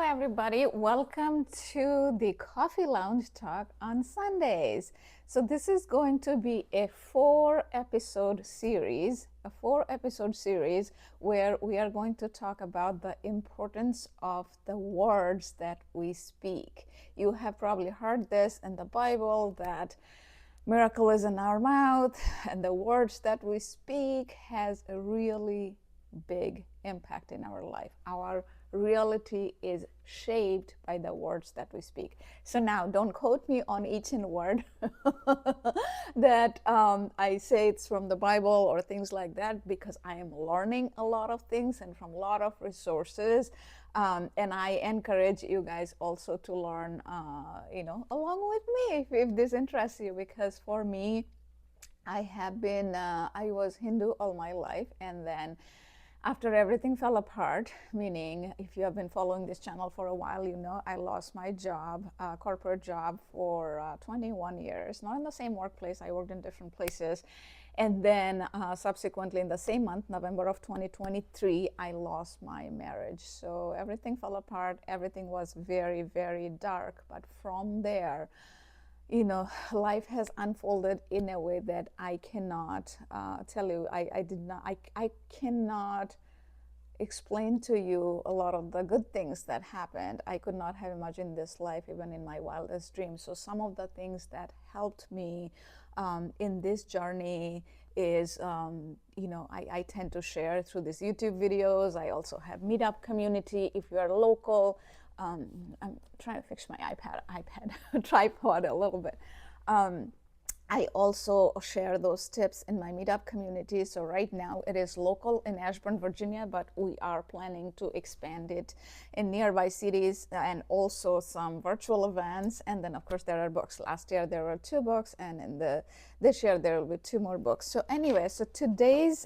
everybody. Welcome to the Coffee Lounge Talk on Sundays. So this is going to be a four-episode series where we are going to talk about the importance of the words that we speak. You have probably heard this in the Bible that miracle is in our mouth, and the words that we speak has a really big impact in our life. Our reality is shaped by the words that we speak. So now don't quote me on each word that I say it's from the Bible or things like that, because I am learning a lot of things and from a lot of resources. And I encourage you guys also to learn, along with me if this interests you, because for me, I was Hindu all my life, and then after everything fell apart, meaning if you have been following this channel for a while, you know I lost my job, corporate job for 21 years, not in the same workplace. I worked in different places. And then subsequently in the same month, November of 2023, I lost my marriage. So everything fell apart. Everything was very, very dark. But from there, life has unfolded in a way that I cannot tell you. I cannot explain to you a lot of the good things that happened. I could not have imagined this life even in my wildest dreams. So some of the things that helped me in this journey is, I tend to share through these YouTube videos. I also have meetup community. If you are local, I'm trying to fix my iPad tripod a little bit. I also share those tips in my meetup community. So right now it is local in Ashburn, Virginia, but we are planning to expand it in nearby cities and also some virtual events. And then of course there are books. Last year there were 2 books, and this year there will be 2 more books. So anyway, so today's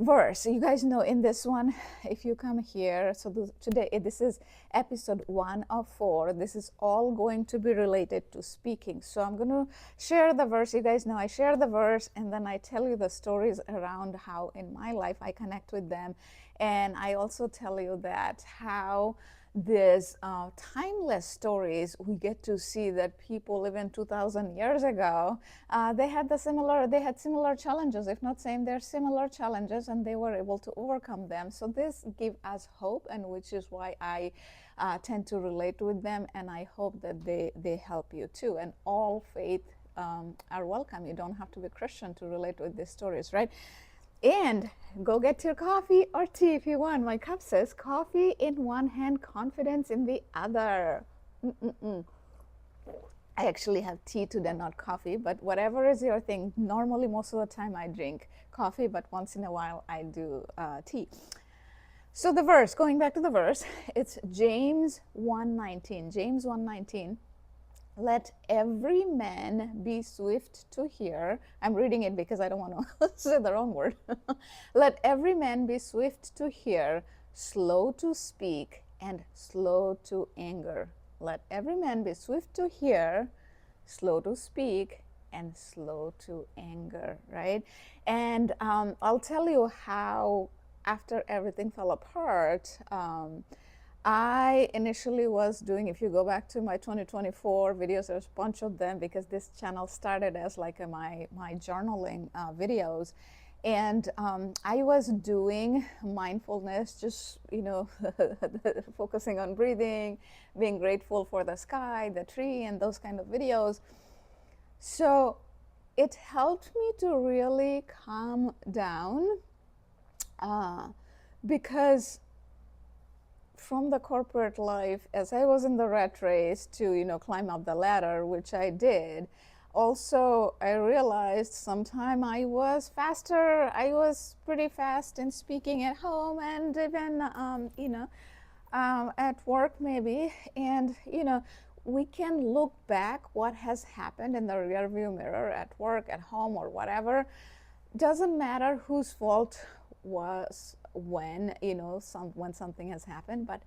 verse, you guys know in this one, if you come here, so today this is episode 1 of 4. This is all going to be related to speaking. So I'm going to share the verse. You guys know I share the verse, and then I tell you the stories around how in my life I connect with them. And I also tell you that how these timeless stories, we get to see that people even 2,000 years ago, they had similar challenges, if not same, they're similar challenges, and they were able to overcome them. So this gives us hope, and which is why I tend to relate with them, and I hope that they help you too. And all faith are welcome. You don't have to be Christian to relate with these stories, right? And go get your coffee or tea if you want. My cup says coffee in one hand, confidence in the other. I actually have tea today, not coffee, but whatever is your thing. Normally, most of the time I drink coffee, but once in a while I do tea. So the verse, going back to the verse, it's James 1:19. James 1:19. Let every man be swift to hear. I'm reading it because I don't want to say the wrong word. Let every man be swift to hear, slow to speak, and slow to anger. Let every man be swift to hear, slow to speak, and slow to anger, right? And I'll tell you how after everything fell apart, I initially was doing, if you go back to my 2024 videos, there's a bunch of them, because this channel started as like my journaling videos. And I was doing mindfulness, just, focusing on breathing, being grateful for the sky, the tree, and those kind of videos. So it helped me to really calm down because from the corporate life, as I was in the rat race to, climb up the ladder, which I did, also I realized sometime I was pretty fast in speaking at home and even, at work maybe. And, we can look back what has happened in the rear view mirror at work, at home, or whatever. Doesn't matter whose fault was when something has happened, but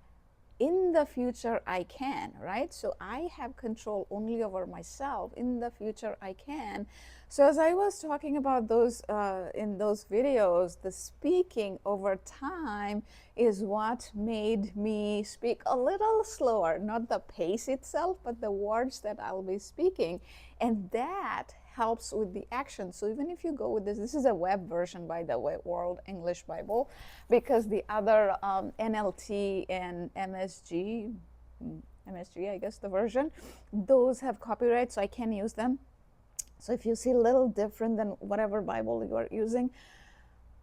in the future I can, right? So I have control only over myself. In the future I can. So as I was talking about those in those videos, the speaking over time is what made me speak a little slower, not the pace itself, but the words that I'll be speaking. And that helps with the action. So even if you go with this is a web version, by the way, World English Bible, because the other NLT and MSG, I guess the version, those have copyright, so I can't use them. So if you see a little different than whatever Bible you are using.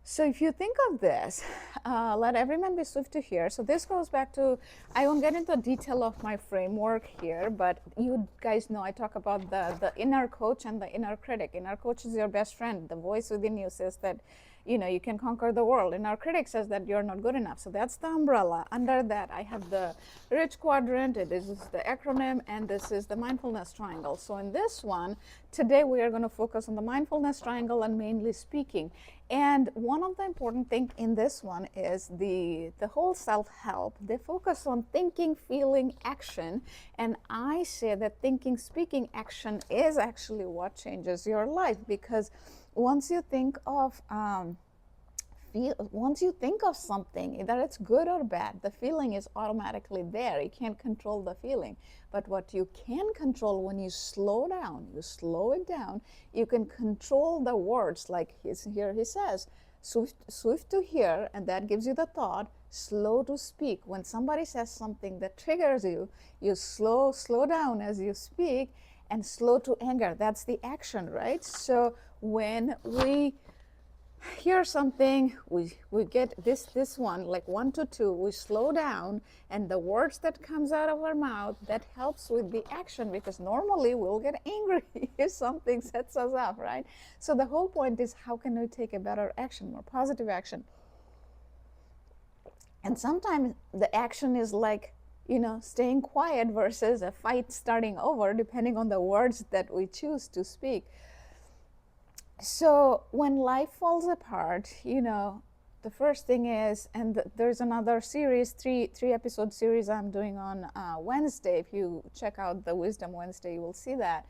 So if you think of this, let every man be swift to hear. So this goes back to, I won't get into detail of my framework here, but you guys know I talk about the inner coach and the inner critic. Inner coach is your best friend. The voice within you says that, you know, you can conquer the world. Inner critic says that you're not good enough. So that's the umbrella. Under that, I have the rich quadrant. This is the acronym, and this is the mindfulness triangle. So in this one, today we are going to focus on the mindfulness triangle and mainly speaking. And one of the important things in this one is the whole self-help. They focus on thinking, feeling, action. And I say that thinking, speaking, action is actually what changes your life, because once you think of something, either it's good or bad, the feeling is automatically there. You can't control the feeling. But what you can control, when you slow down, you slow it down, you can control the words. Like here he says, swift to hear, and that gives you the thought, slow to speak. When somebody says something that triggers you, you slow down as you speak, and slow to anger. That's the action, right? So when we hear something, we get this one, like 1 to 2, we slow down, and the words that comes out of our mouth, that helps with the action, because normally we'll get angry if something sets us up, right? So the whole point is, how can we take a better action, more positive action? And sometimes the action is like, you know, staying quiet versus a fight starting over, depending on the words that we choose to speak. So when life falls apart, you know, the first thing is, and there's another series, three episode series I'm doing on Wednesday. If you check out the Wisdom Wednesday, you will see that.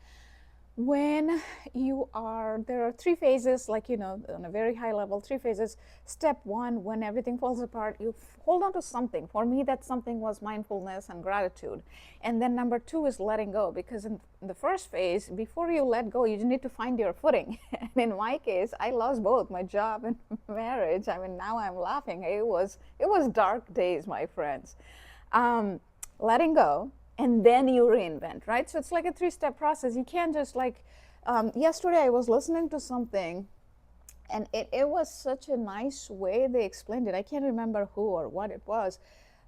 When you are, there are 3 phases, like, you know, on a very high level, 3 phases. Step 1, when everything falls apart, you hold on to something. For me, that something was mindfulness and gratitude. And then number 2 is letting go, because in the first phase, before you let go, you need to find your footing. And in my case, I lost both my job and marriage. I mean, now I'm laughing. It was dark days, my friends. Letting go. And then you reinvent, right? So it's like a 3-step process. You can't just like, yesterday I was listening to something, and it was such a nice way they explained it. I can't remember who or what it was,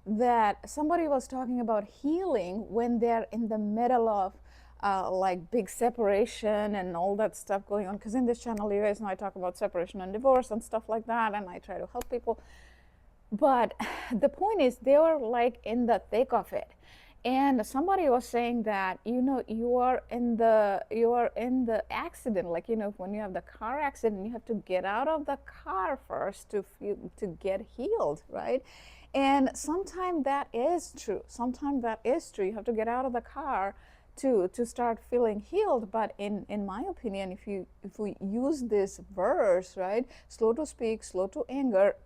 that somebody was talking about healing when they're in the middle of like big separation and all that stuff going on. Because in this channel, you guys know I talk about separation and divorce and stuff like that, and I try to help people. But the point is, they were like in the thick of it. And somebody was saying that, you know, you are in the accident, like, you know, when you have the car accident, you have to get out of the car first to get healed, right? And sometimes that is true. You have to get out of the car to start feeling healed. But in my opinion, if we use this verse, right, slow to speak, slow to anger.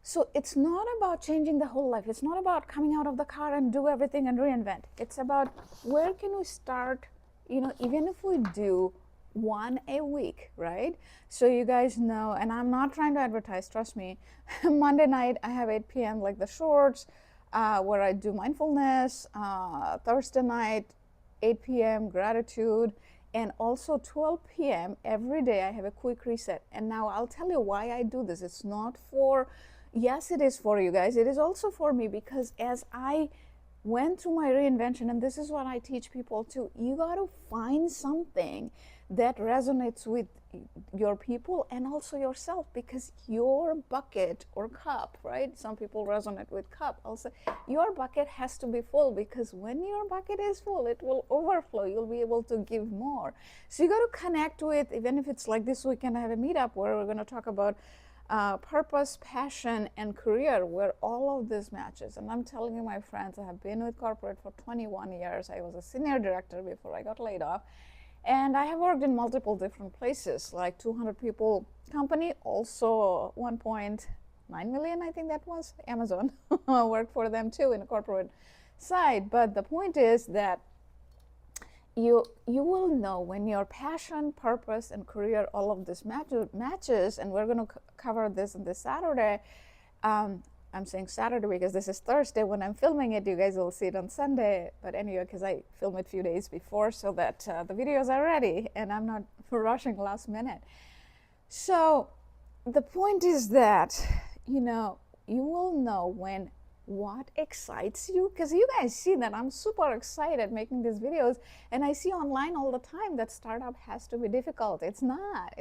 So it's not about changing the whole life. It's not about coming out of the car and do everything and reinvent. It's about, where can we start, you know, even if we do 1 a week, right? So you guys know, and I'm not trying to advertise, trust me, Monday night I have 8 p.m. like the shorts, where I do mindfulness. Thursday night, 8 p.m. gratitude. And also 12 p.m. every day I have a quick reset. And now I'll tell you why I do this. It's not for, yes, it is for you guys. It is also for me, because as I went through my reinvention, and this is what I teach people too, you got to find something that resonates with your people and also yourself, because your bucket or cup, right? Some people resonate with cup. Also, your bucket has to be full, because when your bucket is full, it will overflow. You'll be able to give more. So you got to connect with, even if it's like this weekend, I have a meetup where we're going to talk about purpose, passion, and career, where all of this matches. And I'm telling you, my friends, I have been with corporate for 21 years. I was a senior director before I got laid off. And I have worked in multiple different places, like 200 people company, also 1.9 million, I think that was, Amazon. Worked for them too in a corporate side. But the point is that you will know when your passion, purpose, and career, all of this matches, and we're going to cover this on this Saturday. I'm saying Saturday because this is Thursday. When I'm filming it, you guys will see it on Sunday. But anyway, because I film it a few days before so that the videos are ready and I'm not rushing last minute. So the point is that, you will know when what excites you, because you guys see that I'm super excited making these videos, and I see online all the time that startup has to be difficult. It's not.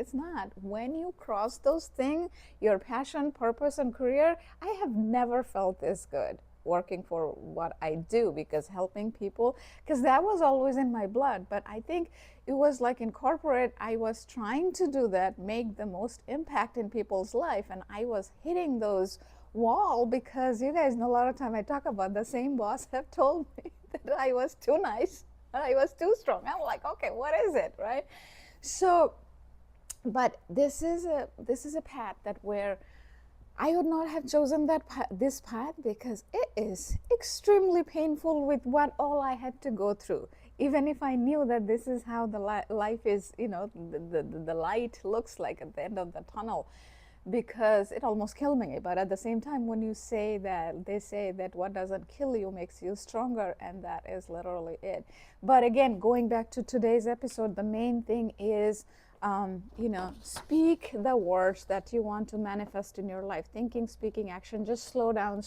When you cross those things, your passion, purpose, and career, I have never felt this good working for what I do, because helping people, because that was always in my blood. But I think it was like in corporate, I was trying to do that, make the most impact in people's life, and I was hitting those wall, because you guys know a lot of time I talk about the same boss have told me that I was too nice, I was too strong. I'm like, okay, what is it, right? So, but this is a path that where I would not have chosen this path, because it is extremely painful with what all I had to go through. Even if I knew that this is how the life is, the light looks like at the end of the tunnel, because it almost killed me. But at the same time, when you say that, they say that what doesn't kill you makes you stronger, and that is literally it. But again, going back to today's episode, the main thing is, speak the words that you want to manifest in your life. Thinking, speaking, action. Just slow down.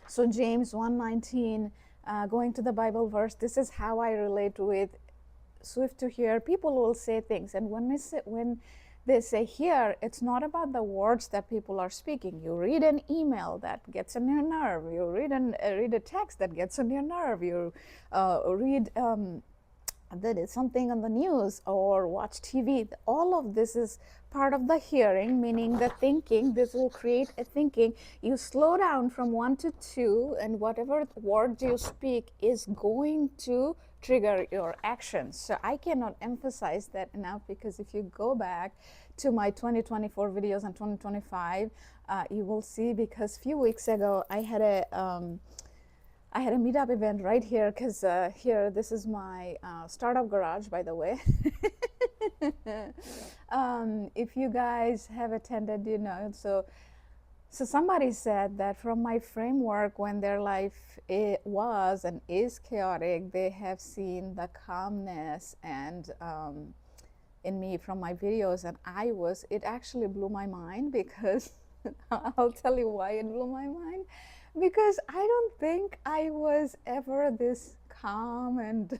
So James 1:19, going to the Bible verse, this is how I relate with swift to hear. People will say things, and when they say here, it's not about the words that people are speaking. You read an email that gets on your nerve. You read a text that gets on your nerve. You read that is something on the news or watch TV. All of this is part of the hearing, meaning the thinking. This will create a thinking. You slow down from 1 to 2, and whatever words you speak is going to trigger your actions. So I cannot emphasize that enough, because if you go back to my 2024 videos and 2025, you will see, because a few weeks ago I had a meetup event right here, because here, this is my startup garage, by the way. If you guys have attended, so somebody said that from my framework, when their life was and is chaotic, they have seen the calmness and in me from my videos, and it actually blew my mind, because I'll tell you why it blew my mind. Because I don't think I was ever this calm, and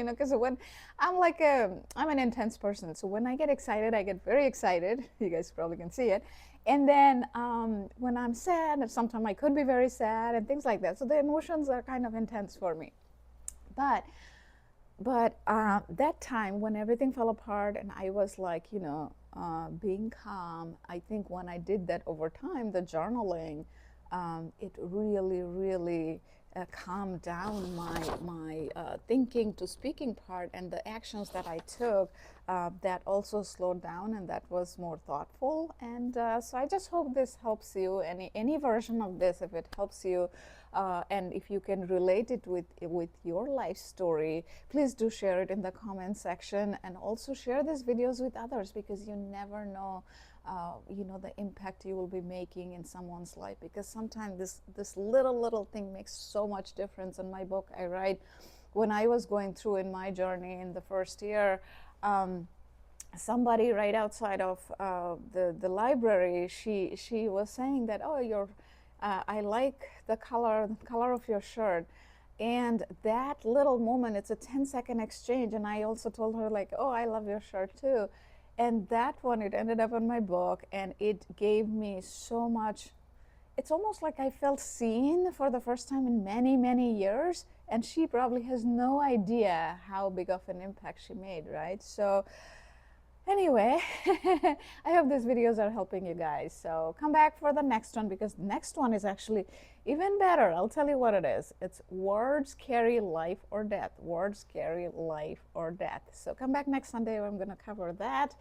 because when I'm an intense person, so when I get excited, I get very excited. You guys probably can see it. And then when I'm sad, sometimes I could be very sad and things like that. So the emotions are kind of intense for me. But that time when everything fell apart and I was like, being calm, I think when I did that over time, the journaling, it really calmed down my thinking to speaking part, and the actions that I took that also slowed down, and that was more thoughtful. And so I just hope this helps you, any version of this, if it helps you, and if you can relate it with your life story, please do share it in the comment section, and also share these videos with others, because you never know the impact you will be making in someone's life. Because sometimes this little thing makes so much difference. In my book, I write, when I was going through in my journey in the first year, somebody right outside of the library, she was saying that, oh, I like the color of your shirt. And that little moment, it's a 10-second exchange, and I also told her, like, oh, I love your shirt too. And that one, it ended up in my book, and it gave me so much. It's almost like I felt seen for the first time in many years, and she probably has no idea how big of an impact she made, right? So Anyway, I hope these videos are helping you guys. So come back for the next one, because the next one is actually even better. I'll tell you what it is. It's words carry life or death. Words carry life or death. So come back next Sunday where I'm going to cover that.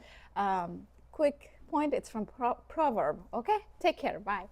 Quick point, it's from proverb. Okay, take care. Bye.